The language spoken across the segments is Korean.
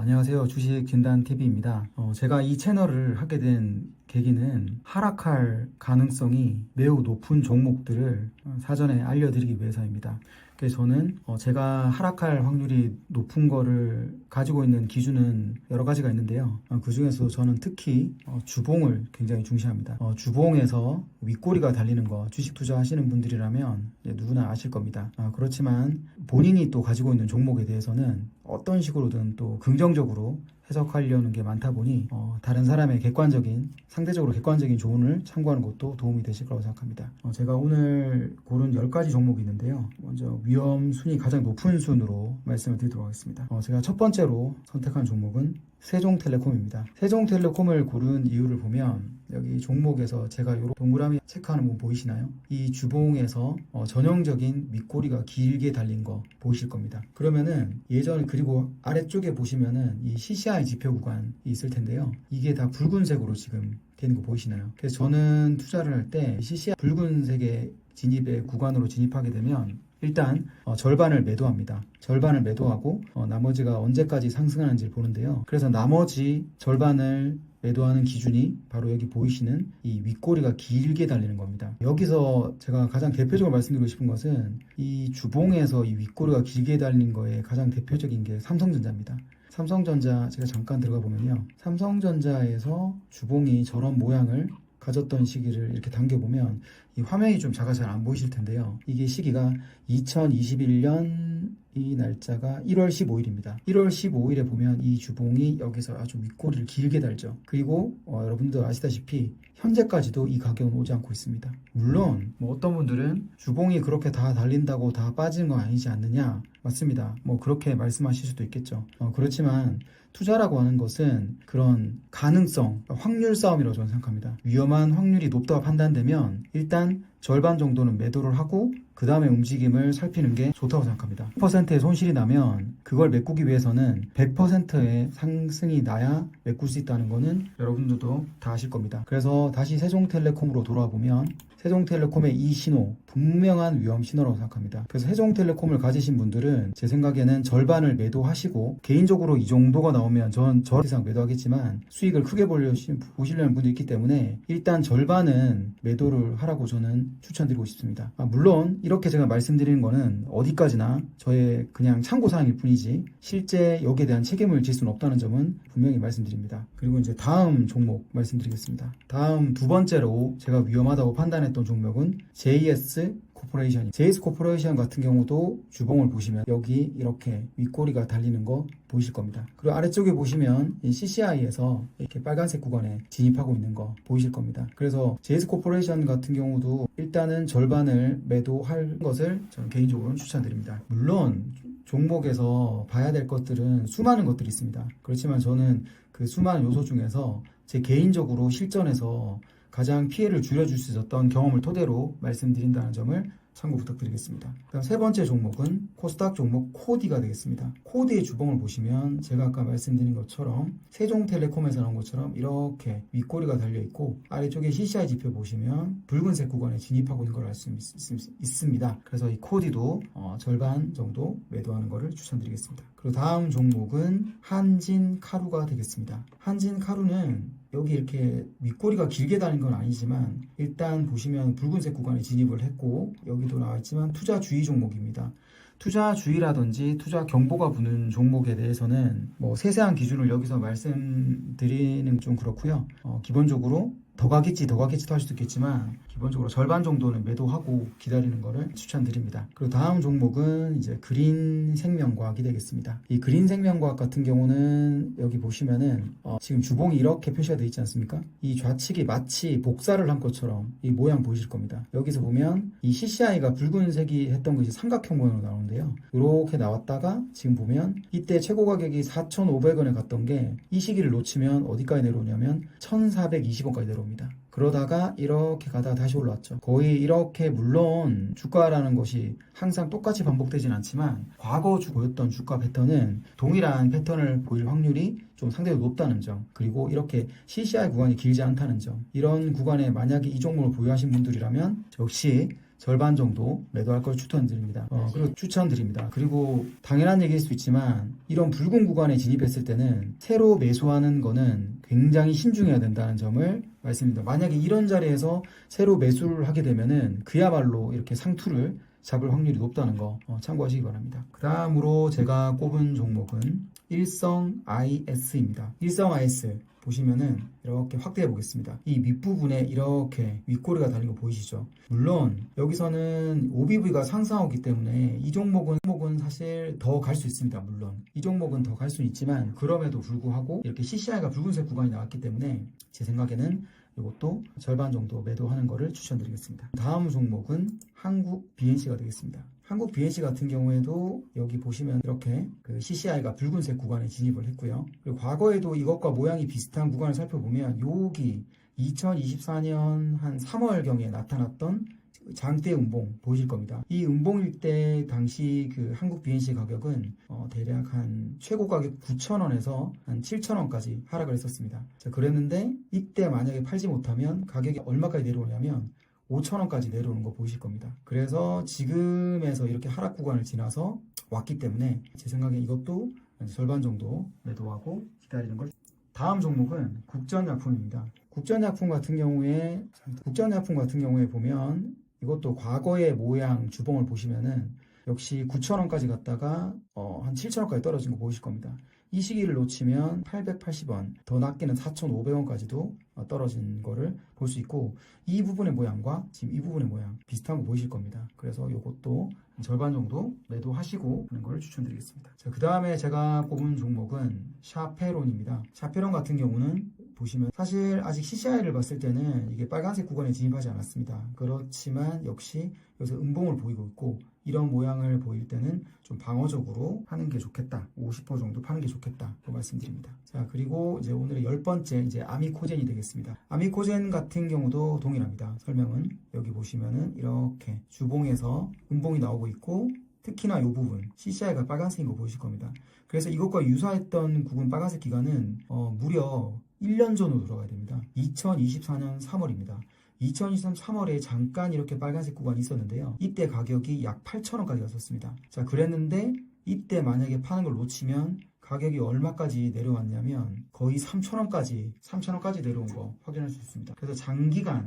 안녕하세요. 주식 진단 TV입니다. 제가 이 채널을 하게 된 계기는 하락할 가능성이 매우 높은 종목들을 사전에 알려드리기 위해서입니다. 그래서 저는 제가 하락할 확률이 높은 거를 가지고 있는 기준은 여러 가지가 있는데요. 그 중에서 저는 특히 주봉을 굉장히 중시합니다. 주봉에서 윗꼬리가 달리는 거 주식 투자하시는 분들이라면 누구나 아실 겁니다. 그렇지만 본인이 또 가지고 있는 종목에 대해서는 어떤 식으로든 또 긍정적으로 해석하려는 게 많다 보니 다른 사람의 상대적으로 객관적인 조언을 참고하는 것도 도움이 되실 거라고 생각합니다. 제가 오늘 고른 10가지 종목이 있는데요. 먼저 위험 순위 가장 높은 순으로 말씀을 드리도록 하겠습니다. 제가 첫 번째로 선택한 종목은 세종텔레콤입니다. 세종텔레콤을 고른 이유를 보면 여기 종목에서 제가 이 동그라미 체크하는 거 보이시나요? 이 주봉에서 전형적인 윗꼬리가 길게 달린 거 보이실 겁니다. 그러면은 그리고 아래쪽에 보시면은 이 CCI 지표 구간이 있을 텐데요. 이게 다 붉은색으로 지금 되는 거 보이시나요? 그래서 저는 투자를 할 때 CCI 붉은색의 진입의 구간으로 진입하게 되면 일단 절반을 매도합니다. 절반을 매도하고 나머지가 언제까지 상승하는지를 보는데요. 그래서 나머지 절반을 매도하는 기준이 바로 여기 보이시는 이 윗꼬리가 길게 달리는 겁니다. 여기서 제가 가장 대표적으로 말씀드리고 싶은 것은 이 주봉에서 이 윗꼬리가 길게 달린 거에 가장 대표적인 게 삼성전자입니다. 삼성전자 제가 잠깐 들어가 보면요. 삼성전자에서 주봉이 저런 모양을 가졌던 시기를 이렇게 당겨보면 이 화면이 좀 작아서 잘 안 보이실 텐데요. 이게 시기가 2021년 이 날짜가 1월 15일입니다. 1월 15일에 보면 이 주봉이 여기서 아주 윗꼬리를 길게 달죠. 그리고 여러분들 아시다시피 현재까지도 이 가격은 오지 않고 있습니다. 물론 어떤 분들은 주봉이 그렇게 다 달린다고 다 빠지는 건 아니지 않느냐? 맞습니다. 그렇게 말씀하실 수도 있겠죠. 그렇지만 투자라고 하는 것은 그런 가능성, 확률 싸움이라고 저는 생각합니다. 위험한 확률이 높다고 판단되면 일단 절반 정도는 매도를 하고 그 다음에 움직임을 살피는 게 좋다고 생각합니다. 100%의 손실이 나면 그걸 메꾸기 위해서는 100%의 상승이 나야 메꿀 수 있다는 거는 여러분들도 다 아실 겁니다. 그래서 다시 세종텔레콤으로 돌아와 보면 세종텔레콤의 이 신호 분명한 위험 신호라고 생각합니다. 그래서 세종텔레콤을 가지신 분들은 제 생각에는 절반을 매도하시고 개인적으로 이 정도가 나오면 저 이상 매도하겠지만 수익을 크게 보시려는 분도 있기 때문에 일단 절반은 매도를 하라고 저는 추천드리고 싶습니다. 물론 이렇게 제가 말씀드리는 거는 어디까지나 저의 그냥 참고사항일 뿐이지 실제 여기에 대한 책임을 질 수는 없다는 점은 분명히 말씀드립니다. 그리고 이제 다음 종목 말씀드리겠습니다. 다음 두 번째로 제가 위험하다고 판단했던 종목은 JS 코퍼레이션 같은 경우도 주봉을 보시면 여기 이렇게 윗꼬리가 달리는 거 보이실 겁니다. 그리고 아래쪽에 보시면 이 CCI에서 이렇게 빨간색 구간에 진입하고 있는 거 보이실 겁니다. 그래서 JS 코퍼레이션 같은 경우도 일단은 절반을 매도할 것을 저는 개인적으로는 추천드립니다. 물론 종목에서 봐야 될 것들은 수많은 것들이 있습니다. 그렇지만 저는 그 수많은 요소 중에서 제 개인적으로 실전에서 가장 피해를 줄여줄 수 있었던 경험을 토대로 말씀드린다는 점을 참고 부탁드리겠습니다. 그다음 세 번째 종목은 코스닥 종목 코디가 되겠습니다. 코디의 주봉을 보시면 제가 아까 말씀드린 것처럼 세종텔레콤에서 나온 것처럼 이렇게 윗꼬리가 달려있고 아래쪽에 CCI 지표 보시면 붉은색 구간에 진입하고 있는 걸 알 수 있습니다. 그래서 이 코디도 절반 정도 매도하는 것을 추천드리겠습니다. 그리고 다음 종목은 한진카루가 되겠습니다. 한진카루는 여기 이렇게 윗꼬리가 길게 달린 건 아니지만 일단 보시면 붉은색 구간에 진입을 했고 여기도 나와있지만 투자 주의 종목입니다. 투자 주의라든지 투자 경보가 부는 종목에 대해서는 세세한 기준을 여기서 말씀드리는 좀 그렇고요. 기본적으로 더 가겠지도 할 수도 있겠지만 기본적으로 절반 정도는 매도하고 기다리는 것을 추천드립니다. 그리고 다음 종목은 이제 그린생명과학이 되겠습니다. 이 그린생명과학 같은 경우는 여기 보시면은 지금 주봉이 이렇게 표시가 되어 있지 않습니까? 이 좌측이 마치 복사를 한 것처럼 이 모양 보이실 겁니다. 여기서 보면 이 CCI가 붉은색이 했던 것이 삼각형 모양으로 나오는데요. 이렇게 나왔다가 지금 보면 이때 최고 가격이 4,500원에 갔던 게 이 시기를 놓치면 어디까지 내려오냐면 1,420원까지 내려옵니다. 그러다가 이렇게 가다가 다시 올라왔죠. 거의 이렇게 물론 주가라는 것이 항상 똑같이 반복되진 않지만 과거 보였던 주가 패턴은 동일한 패턴을 보일 확률이 좀 상대적으로 높다는 점, 그리고 이렇게 CCI 구간이 길지 않다는 점, 이런 구간에 만약에 이 종목을 보유하신 분들이라면 역시 절반 정도 매도할 걸 추천드립니다. 그리고 당연한 얘기일 수 있지만 이런 붉은 구간에 진입했을 때는 새로 매수하는 거는 굉장히 신중해야 된다는 점을 말씀드립니다. 만약에 이런 자리에서 새로 매수를 하게 되면은 그야말로 이렇게 상투를 잡을 확률이 높다는 거 참고하시기 바랍니다. 그 다음으로 제가 꼽은 종목은 일성 IS입니다. 일성 IS 보시면은 이렇게 확대해 보겠습니다. 이 밑부분에 이렇게 윗꼬리가 달린 거 보이시죠? 물론 여기서는 OBV가 상승하기 때문에 이 종목은 사실 더 갈 수 있습니다. 물론 이 종목은 더 갈 수 있지만 그럼에도 불구하고 이렇게 CCI가 붉은색 구간이 나왔기 때문에 제 생각에는 이것도 절반 정도 매도하는 것을 추천드리겠습니다. 다음 종목은 한국 BNC가 되겠습니다. 한국 BNC 같은 경우에도 여기 보시면 이렇게 그 CCI가 붉은색 구간에 진입을 했고요. 그리고 과거에도 이것과 모양이 비슷한 구간을 살펴보면 여기 2024년 한 3월경에 나타났던 장대 음봉 보이실 겁니다. 이 음봉일 때 당시 그 한국 BNC 가격은 대략 한 최고 가격 9,000원에서 한 7,000원까지 하락을 했었습니다. 자, 그랬는데 이때 만약에 팔지 못하면 가격이 얼마까지 내려오냐면 5,000원까지 내려오는 거 보이실 겁니다. 그래서 지금에서 이렇게 하락 구간을 지나서 왔기 때문에 제 생각에 이것도 절반 정도 매도하고 기다리는 걸. 다음 종목은 국전약품입니다. 국전약품 같은 경우에 보면 이것도 과거의 모양 주봉을 보시면은 역시 9,000원까지 갔다가 한 7,000원까지 떨어진 거 보이실 겁니다. 이 시기를 놓치면 880원, 더 낮게는 4,500원까지도 떨어진 거를 볼 수 있고, 이 부분의 모양과 지금 이 부분의 모양 비슷한 거 보이실 겁니다. 그래서 이것도 절반 정도 매도하시고 하는 걸 추천드리겠습니다. 자, 그 다음에 제가 꼽은 종목은 샤페론입니다. 샤페론 같은 경우는 보시면 사실 아직 CCI를 봤을 때는 이게 빨간색 구간에 진입하지 않았습니다. 그렇지만 역시 여기서 음봉을 보이고 있고, 이런 모양을 보일 때는 좀 방어적으로 하는 게 좋겠다. 50% 정도 파는 게 좋겠다. 고 말씀드립니다. 자, 그리고 이제 오늘의 10번째 이제 아미코젠이 되겠습니다. 아미코젠 같은 경우도 동일합니다. 설명은 여기 보시면은 이렇게 주봉에서 음봉이 나오고 있고, 특히나 이 부분 CCI가 빨간색인 거 보이실 겁니다. 그래서 이것과 유사했던 구분 빨간색 기간은 무려 1년 전으로 들어가야 됩니다. 2024년 3월입니다. 2023년 3월에 잠깐 이렇게 빨간색 구간이 있었는데요. 이때 가격이 약 8,000원까지 갔었습니다. 자, 그랬는데 이때 만약에 파는 걸 놓치면 가격이 얼마까지 내려왔냐면 거의 3,000원까지 내려온 거 확인할 수 있습니다. 그래서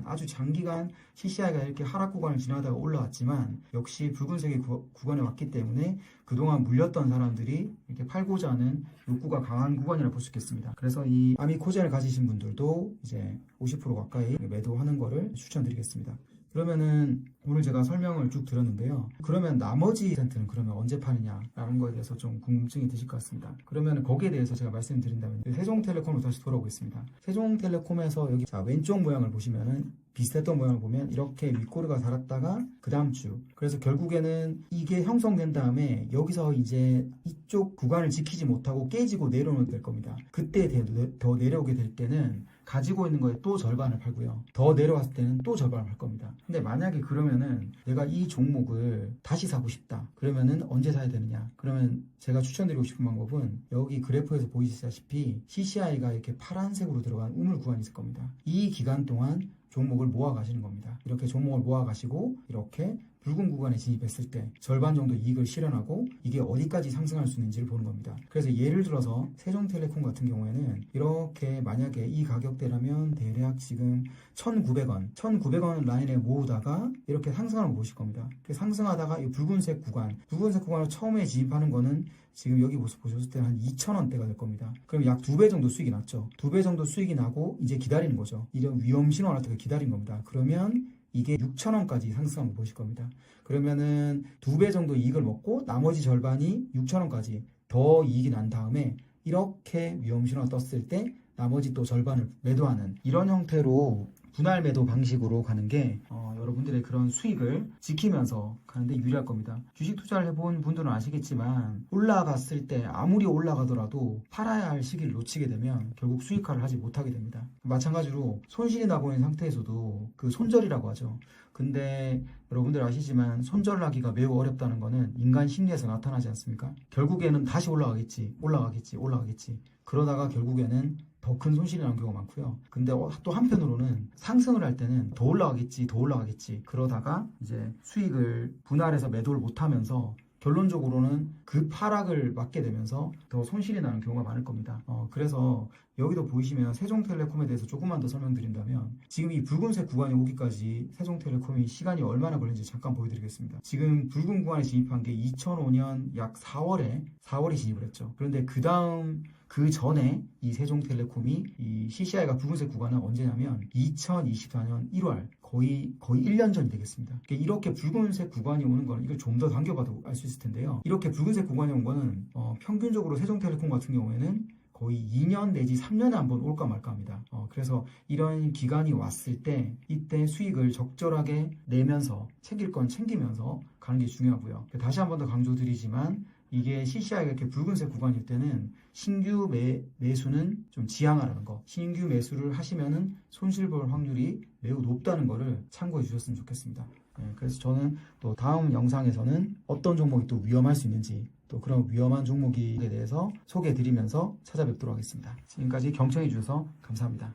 아주 장기간 CCI가 이렇게 하락 구간을 지나다가 올라왔지만 역시 붉은색의 구간에 왔기 때문에 그동안 물렸던 사람들이 이렇게 팔고자 하는 욕구가 강한 구간이라 볼 수 있겠습니다. 그래서 이 아미코젠을 가지신 분들도 이제 50% 가까이 매도하는 거를 추천드리겠습니다. 그러면은 오늘 제가 설명을 쭉 들었는데요. 그러면 나머지 텐트는 그러면 언제 파느냐라는 거에 대해서 좀 궁금증이 드실 것 같습니다. 그러면 거기에 대해서 제가 말씀드린다면 세종텔레콤으로 다시 돌아오겠습니다. 세종텔레콤에서 여기 자 왼쪽 모양을 보시면은 비슷했던 모양을 보면 이렇게 윗꼬리가 달았다가 그 다음 주, 그래서 결국에는 이게 형성된 다음에 여기서 이제 이쪽 구간을 지키지 못하고 깨지고 내려오게 될 겁니다. 그때 더 내려오게 될 때는 가지고 있는 거에 또 절반을 팔고요. 더 내려왔을 때는 또 절반을 팔 겁니다. 근데 만약에 그러면은 내가 이 종목을 다시 사고 싶다. 그러면은 언제 사야 되느냐? 그러면 제가 추천드리고 싶은 방법은 여기 그래프에서 보이시다시피 CCI가 이렇게 파란색으로 들어간 우물 구간이 있을 겁니다. 이 기간 동안 종목을 모아 가시는 겁니다. 이렇게 종목을 모아 가시고 이렇게 붉은 구간에 진입했을 때 절반 정도 이익을 실현하고 이게 어디까지 상승할 수 있는지를 보는 겁니다. 그래서 예를 들어서 세종텔레콤 같은 경우에는 이렇게 만약에 이 가격대라면 대략 지금 1,900원 라인에 모으다가 이렇게 상승하는 거 보실 겁니다. 상승하다가 이 붉은색 구간을 처음에 진입하는 거는 지금 여기 모습 보셨을 때 한 2,000원대가 될 겁니다. 그럼 약 2배 정도 수익이 났죠. 2배 정도 수익이 나고 이제 기다리는 거죠. 이런 위험 신호 하나 때문에 기다린 겁니다. 그러면 이게 6,000원까지 상승한 거 보실 겁니다. 그러면은 2배 정도 이익을 먹고 나머지 절반이 6,000원까지 더 이익이 난 다음에 이렇게 위험 신호가 떴을 때 나머지 또 절반을 매도하는 이런 형태로 분할 매도 방식으로 가는 게 여러분들의 그런 수익을 지키면서 가는데 유리할 겁니다. 주식 투자를 해본 분들은 아시겠지만 올라갔을 때 아무리 올라가더라도 팔아야 할 시기를 놓치게 되면 결국 수익화를 하지 못하게 됩니다. 마찬가지로 손실이 나고 있는 상태에서도 그 손절이라고 하죠. 근데 여러분들 아시지만 손절하기가 매우 어렵다는 거는 인간 심리에서 나타나지 않습니까? 결국에는 다시 올라가겠지, 올라가겠지, 올라가겠지. 그러다가 결국에는 더 큰 손실이 나는 경우가 많고요. 근데 또 한편으로는 상승을 할 때는 더 올라가겠지, 더 올라가겠지. 그러다가 이제 수익을 분할해서 매도를 못하면서 결론적으로는 그 하락을 맞게 되면서 더 손실이 나는 경우가 많을 겁니다. 그래서 여기도 보이시면 세종텔레콤에 대해서 조금만 더 설명드린다면 지금 이 붉은색 구간이 오기까지 세종텔레콤이 시간이 얼마나 걸린지 잠깐 보여드리겠습니다. 지금 붉은 구간에 진입한 게 2005년 약 4월에 진입을 했죠. 그런데 그 전에 이 세종텔레콤이 이 CCI가 붉은색 구간은 언제냐면 2024년 1월 거의 1년 전이 되겠습니다. 이렇게 붉은색 구간이 오는 거는 이걸 좀 더 당겨봐도 알 수 있을 텐데요. 이렇게 붉은색 구간이 온 거는 평균적으로 세종텔레콤 같은 경우에는 거의 2년 내지 3년에 한번 올까 말까 합니다. 그래서 이런 기간이 왔을 때 이때 수익을 적절하게 내면서 챙길 건 챙기면서 가는 게 중요하고요. 다시 한 번 더 강조드리지만 이게 CCI가 이렇게 붉은색 구간일 때는 신규 매수는 좀 지양하라는 거. 신규 매수를 하시면은 손실 볼 확률이 매우 높다는 거를 참고해 주셨으면 좋겠습니다. 그래서 저는 또 다음 영상에서는 어떤 종목이 또 위험할 수 있는지 또 그런 위험한 종목에 대해서 소개해 드리면서 찾아뵙도록 하겠습니다. 지금까지 경청해 주셔서 감사합니다.